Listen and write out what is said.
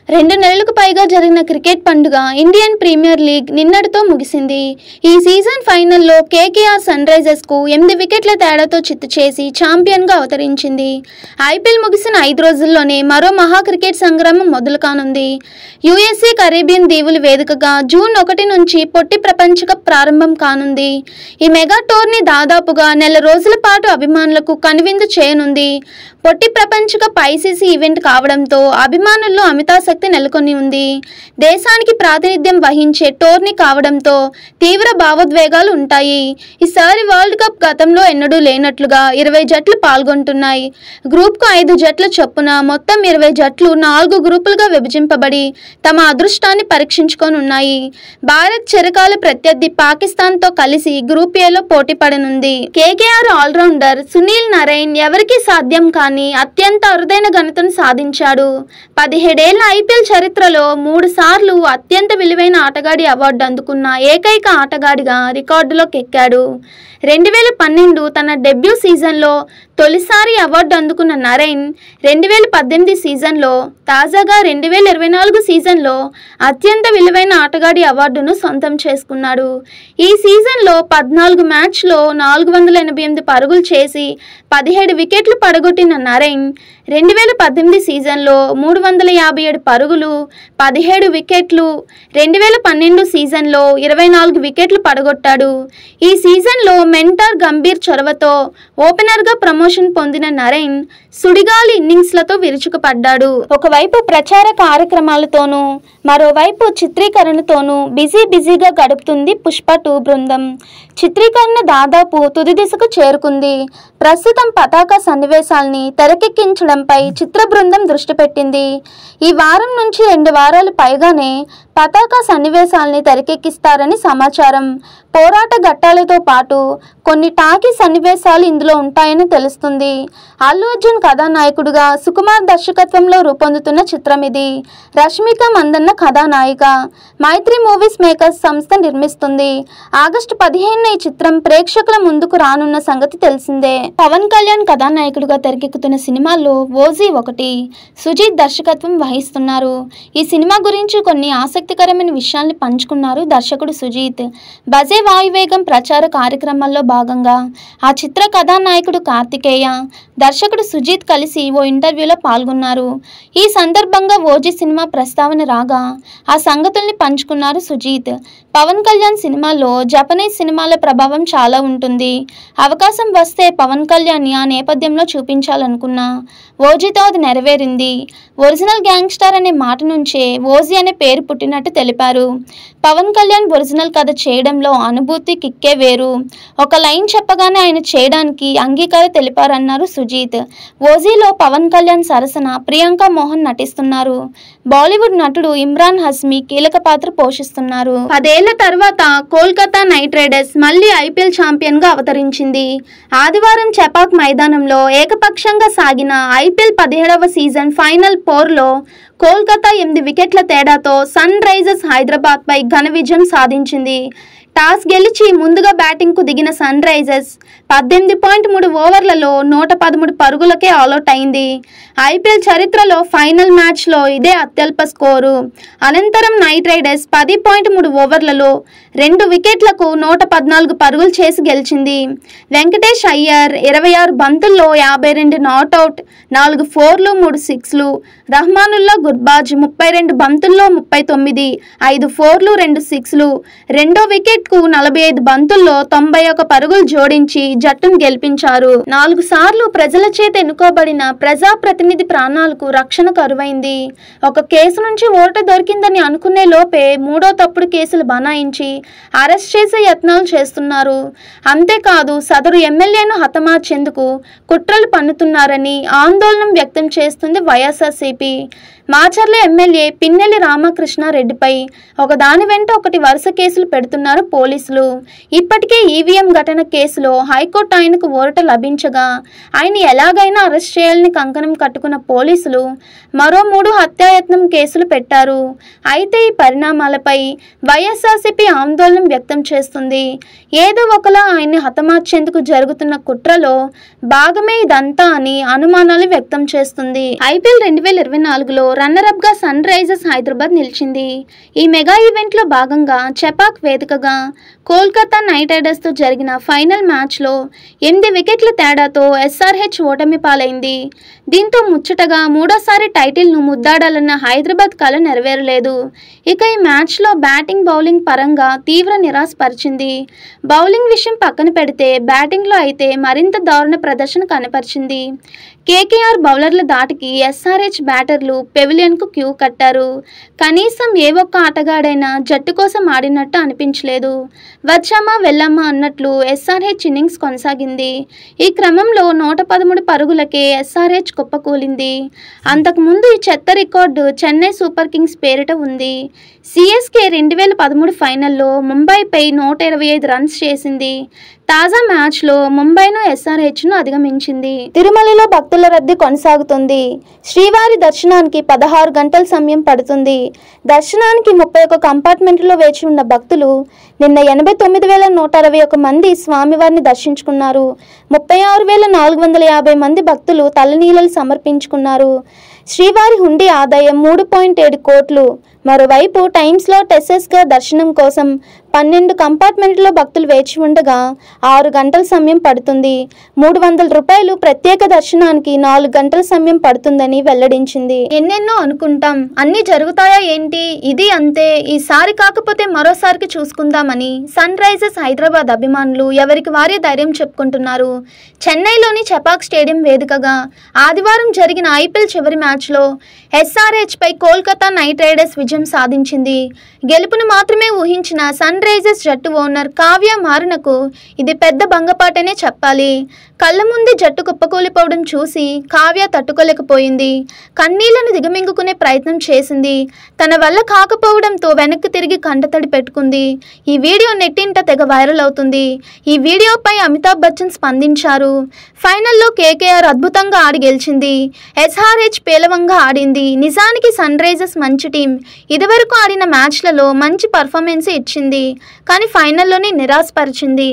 2 నెలలకు పైగా జరిగిన క్రికెట్ పండుగ ఇండియన్ ప్రీమియర్ లీగ్ నిన్నటితో ముగిసింది. ఈ సీజన్ ఫైనల్లో కేకేఆర్ సన్ రైజర్స్కు 8 వికెట్ల తేడాతో చిత్తు చేసి ఛాంపియన్గా అవతరించింది. ఐపీఎల్ ముగిసిన 5 రోజుల్లోనే మరో మహా క్రికెట్ సంగ్రామం మొదలు కానుంది. యుఎస్ఏ కరేబియన్ దీవులు వేదికగా జూన్ 1 నుంచి పొట్టి ప్రపంచ కప్ ప్రారంభం కానుంది. ఈ మెగా టోర్నీ దాదాపుగా నెల రోజుల పాటు అభిమానులకు కనువిందు చేయనుంది. పొట్టి ప్రపంచ కప్ ఐసీసీ ఈవెంట్ కావడంతో అభిమానుల్లో అమితాసక్తి నెలకొని ఉంది. దేశానికి ప్రాతినిధ్యం వహించే టోర్నీ కావడంతో తీవ్ర భావోద్వేగాలు ఉంటాయి. ఈసారి వరల్డ్ కప్ గతంలో ఎన్నడూ లేనట్లుగా 20 జట్లు పాల్గొంటున్నాయి. గ్రూప్కు 5 జట్ల చొప్పున మొత్తం 20 జట్లు 4 గ్రూపులుగా విభజింపబడి తమ అదృష్టాన్ని పరీక్షించుకోనున్నాయి. భారత్ చిరకాల ప్రత్యర్థి పాకిస్తాన్తో కలిసి గ్రూప్ ఏలో పోటీ పడనుంది. కేకేఆర్ ఆల్రౌండర్ సునీల్ నరైన్ ఎవరికీ సాధ్యం కాని అత్యంత అరుదైన ఘనతను సాధించాడు. 17 ఏళ్ల ఐపీఎల్ చరిత్రలో 3 సార్లు అత్యంత విలువైన ఆటగాడి అవార్డు అందుకున్న ఏకైక ఆటగాడిగా రికార్డులోకి ఎక్కాడు. 2012 తన డెబ్యూ సీజన్లో తొలిసారి అవార్డు అందుకున్న నరైన్ 2018 సీజన్లో, తాజాగా 2024 సీజన్లో అత్యంత విలువైన ఆటగాడి అవార్డును సొంతం చేసుకున్నాడు. ఈ సీజన్లో 14 మ్యాచ్లో 488 పరుగులు చేసి 17 వికెట్లు పడగొట్టిన నరైన్ 2018 సీజన్లో 357 పరుగులు, 17 వికెట్లు, 2012 సీజన్లో 24 వికెట్లు పడగొట్టాడు. ఈ సీజన్లో మెంటర్ గంభీర్ చొరవతో ఓపెనర్గా ప్రమోషన్ పొందిన నరైన్ సుడిగాలి ఇన్నింగ్స్లతో విరుచుకుపడ్డాడు. ఒకవైపు ప్రచార కార్యక్రమాలతోనూ మరోవైపు చిత్రీకరణతోనూ బిజీగా గడుపుతుంది పుష్ప 2 బృందం. చిత్రీకరణ దాదాపు తుది దిశకు చేరుకుంది. ప్రస్తుతం పతాక సన్నివేశాల్ని తెరకెక్కించడంపై చిత్ర బృందం దృష్టి పెట్టింది. ఈ వారం నుంచి 2 వారాలు పైగానే పతాక సన్నివేశాల్ని తెరకెక్కిస్తారని సమాచారం. పోరాట ఘట్టాలతో పాటు కొన్ని టాకీ సన్నివేశాలు ఇందులో ఉంటాయని తెలుస్తుంది. అల్లు అర్జున్ కథానాయకుడుగా సుకుమార్ దర్శకత్వంలో రూపొందుతున్న చిత్రం ఇది. రష్మిక మందన్న కథానాయిక. మైత్రి మూవీస్ మేకర్స్ సంస్థ నిర్మిస్తుంది. ఆగస్టు 15న ఈ చిత్రం ప్రేక్షకుల ముందుకు రానున్న సంగతి తెలిసిందే. పవన్ కళ్యాణ్ కథానాయకుడుగా తెరకెక్కుతున్న సినిమాల్లో ఓజీ ఒకటి. సుజీత్ దర్శకత్వం వహిస్తున్నారు. ఈ సినిమా గురించి కొన్ని ఆసక్తికరమైన విషయాల్ని పంచుకున్నారు దర్శకుడు సుజీత్. బజే వాయువేగం ప్రచార కార్యక్రమాల్లో భాగంగా ఆ చిత్ర కథానాయకుడు కార్తికేయ, దర్శకుడు సుజీత్ కలిసి ఓ ఇంటర్వ్యూలో పాల్గొన్నారు. ఈ సందర్భంగా ఓజీ సినిమా ప్రస్తావన రాగా ఆ సంగతుల్ని పంచుకున్నారు సుజీత్. పవన్ కళ్యాణ్ సినిమాల్లో జపనీస్ సినిమాల ప్రభావం చాలా ఉంటుంది. అవకాశం వస్తే పవన్ కళ్యాణ్ని ఆ నేపథ్యంలో చూపించాలనుకున్నా. ఓజీతో అది నెరవేరింది. ఒరిజినల్ గ్యాంగ్స్టర్ అనే మాట నుంచే ఓజీ అనే పేరు పుట్టినట్టు తెలిపారు. పవన్ కళ్యాణ్ ఒరిజినల్ కథ చేయడంలో అనుభూతి కిక్కే వేరు. ఒక లైన్ చెప్పగానే ఆయన చేయడానికి అంగీకారం తెలిపారన్నారు సుజీత్. ఓజీలో పవన్ కళ్యాణ్ సరసన ప్రియాంక మోహన్ నటిస్తున్నారు. బాలీవుడ్ నటుడు ఇమ్రాన్ హస్మీ కీలక పాత్ర పోషిస్తున్నారు. 10 ఏళ్ల తర్వాత కోల్కతా నైట్ రైడర్స్ మళ్లీ ఐపీఎల్ ఛాంపియన్గా అవతరించింది. ఆదివారం చెపాక్ మైదానంలో ఏకపక్షంగా సాగిన ఐపీఎల్ 17వ సీజన్ ఫైనల్ పోర్లో కోల్కతా 8 వికెట్ల తేడాతో సన్ రైజర్స్ హైదరాబాద్పై ఘన విజయం సాధించింది. టాస్ గెలిచి ముందుగా బ్యాటింగ్కు దిగిన సన్ రైజర్స్ 18.3 ఓవర్లలో 113 పరుగులకే ఆలౌట్ అయింది. ఐపీఎల్ చరిత్రలో ఫైనల్ మ్యాచ్లో ఇదే అత్యల్ప స్కోరు. అనంతరం నైట్ రైడర్స్ 10.3 ఓవర్లలో 2 వికెట్లకు 114 పరుగులు చేసి గెలిచింది. వెంకటేష్ అయ్యర్ 26 బంతుల్లో 52 నాట్అవుట్, 4 ఫోర్లు, 3 సిక్స్లు. రహ్మానుల్లా గుర్బాజ్ 32 బంతుల్లో 39, 5 ఫోర్లు, 2 సిక్స్లు. రెండో వికెట్ 45 బంతుల్లో 91 పరుగులు జోడించి జట్టును గెలిపించారు. 4 సార్లు ప్రజల చేత ఎన్నుకోబడిన ప్రజాప్రతినిధి ప్రాణాలకు రక్షణ కరువైంది. ఒక కేసు నుంచి ఓట దొరికిందని అనుకునే లోపే 3వ తప్పుడు కేసులు బనాయించి అరెస్ట్ చేసే యత్నాలు చేస్తున్నారు. అంతేకాదు సదరు ఎమ్మెల్యేను హతమార్చేందుకు కుట్రలు పన్నుతున్నారని ఆందోళన వ్యక్తం చేస్తుంది వైఎస్ఆర్సీపీ. మాచర్ల ఎమ్మెల్యే పిన్నెల్లి రామకృష్ణారెడ్డిపై ఒకదాని వెంట ఒకటి వరుస కేసులు పెడుతున్నారు పోలీసులు. ఇప్పటికే ఈవీఎం ఘటన కేసులో హైకోర్టు ఆయనకు ఊరట లభించగా ఆయన ఎలాగైనా అరెస్ట్ చేయాలని కంకణం కట్టుకున్న పోలీసులు మరో 3 హత్యాయత్నం కేసులు పెట్టారు. అయితే ఈ పరిణామాలపై వైఎస్ఆర్సీపీ ఆందోళన వ్యక్తం చేస్తుంది. ఏదో ఒకలా ఆయన్ని హతమార్చేందుకు జరుగుతున్న కుట్రలో భాగమే ఇదంతా అని అనుమానాలు వ్యక్తం చేస్తుంది. ఐపీఎల్ 2024లో రన్నరప్గా సన్ రైజర్స్ హైదరాబాద్ నిలిచింది. ఈ మెగా ఈవెంట్లో భాగంగా చెపాక్ వేదికగా కోల్కతా నైట్ రైడర్స్తో జరిగిన ఫైనల్ మ్యాచ్లో 8 వికెట్ల తేడాతో ఎస్ఆర్హెచ్ ఓటమి పాలైంది. దీంతో ముచ్చటగా మూడోసారి టైటిల్ను ముద్దాడాలన్న హైదరాబాద్ కల నెరవేరలేదు. ఇక ఈ మ్యాచ్లో బ్యాటింగ్ బౌలింగ్ పరంగా తీవ్ర నిరాశపరిచింది. బౌలింగ్ విషయం పక్కన పెడితే బ్యాటింగ్లో అయితే మరింత దారుణ ప్రదర్శన కనపరిచింది. కేకేఆర్ బౌలర్ల దాటికి ఎస్ఆర్హెచ్ బ్యాటర్లు పెవిలియన్కు క్యూ కట్టారు. కనీసం ఏ ఒక్క ఆటగాడైనా జట్టు కోసం ఆడినట్టు అనిపించలేదు. వచ్చామా వెళ్ళామా అన్నట్లు ఎస్ఆర్హెచ్ ఇన్నింగ్స్ కొనసాగింది. ఈ క్రమంలో 113 పరుగులకే ఎస్ఆర్హెచ్ కుప్పకూలింది. అంతకుముందు ఈ చెత్త రికార్డు చెన్నై సూపర్ కింగ్స్ పేరిట ఉంది. సిఎస్కే 2013 ఫైనల్లో ముంబైపై 125 రన్స్ చేసింది. తాజా మ్యాచ్లో ముంబైను ఎస్ఆర్హెచ్ను అధిగమించింది. తిరుమలలో భక్తుల రద్దీ కొనసాగుతుంది. శ్రీవారి దర్శనానికి 16 గంటల సమయం పడుతుంది. దర్శనానికి 31 కంపార్ట్మెంట్లో వేచి ఉన్న భక్తులు నిన్న 89,161 మంది స్వామివారిని దర్శించుకున్నారు. 36,450 మంది భక్తులు తలనీలాలు సమర్పించుకున్నారు. శ్రీవారి హుండీ ఆదాయం 3.7 కోట్లు. మరోవైపు టైమ్స్లో టెసెస్గా దర్శనం కోసం 12 కంపార్ట్మెంట్లో భక్తులు వేచి ఉండగా 6 గంటల సమయం పడుతుంది. 300 రూపాయలు ప్రత్యేక దర్శనానికి 4 గంటల సమయం పడుతుందని వెల్లడించింది. ఎన్నెన్నో అనుకుంటాం, అన్నీ జరుగుతాయా ఏంటి, ఇది అంతే, ఈసారి కాకపోతే మరోసారికి చూసుకుందామని సన్ రైజర్స్ హైదరాబాద్ అభిమానులు ఎవరికి వారే ధైర్యం చెప్పుకుంటున్నారు. చెన్నైలోని చెపాక్ స్టేడియం వేదికగా ఆదివారం జరిగిన ఐపీఎల్ చివరి మ్యాచ్లో ఎస్ఆర్హెచ్పై కోల్కతా నైట్ రైడర్స్ విజయం సాధించింది. గెలుపును మాత్రమే ఊహించిన సన్ రైజర్స్ జట్టు ఓనర్ కావ్య మారనకు ఇది పెద్ద భంగపాటనే చెప్పాలి. కళ్ళ ముందే జట్టు కుప్పకూలిపోవడం చూసి కావ్య తట్టుకోలేకపోయింది. కన్నీళ్లను దిగమింగుకునే ప్రయత్నం చేసింది. తన వల్ల కాకపోవడంతో వెనక్కి తిరిగి కంటతడి పెట్టుకుంది. ఈ వీడియో నెట్టింట తెగ వైరల్ అవుతుంది. ఈ వీడియోపై అమితాబ్ బచ్చన్ స్పందించారు. ఫైనల్లో కేకేఆర్ అద్భుతంగా ఆడి గెలిచింది. ఎస్ఆర్హెచ్ పేలవంగా ఆడింది. నిజానికి సన్ రైజర్స్ మంచి టీం. ఇదివరకు ఆడిన మ్యాచ్లలో మంచి పర్ఫార్మెన్స్ ఇచ్చింది. కానీ ఫైనల్లోనే నిరాశపరిచింది.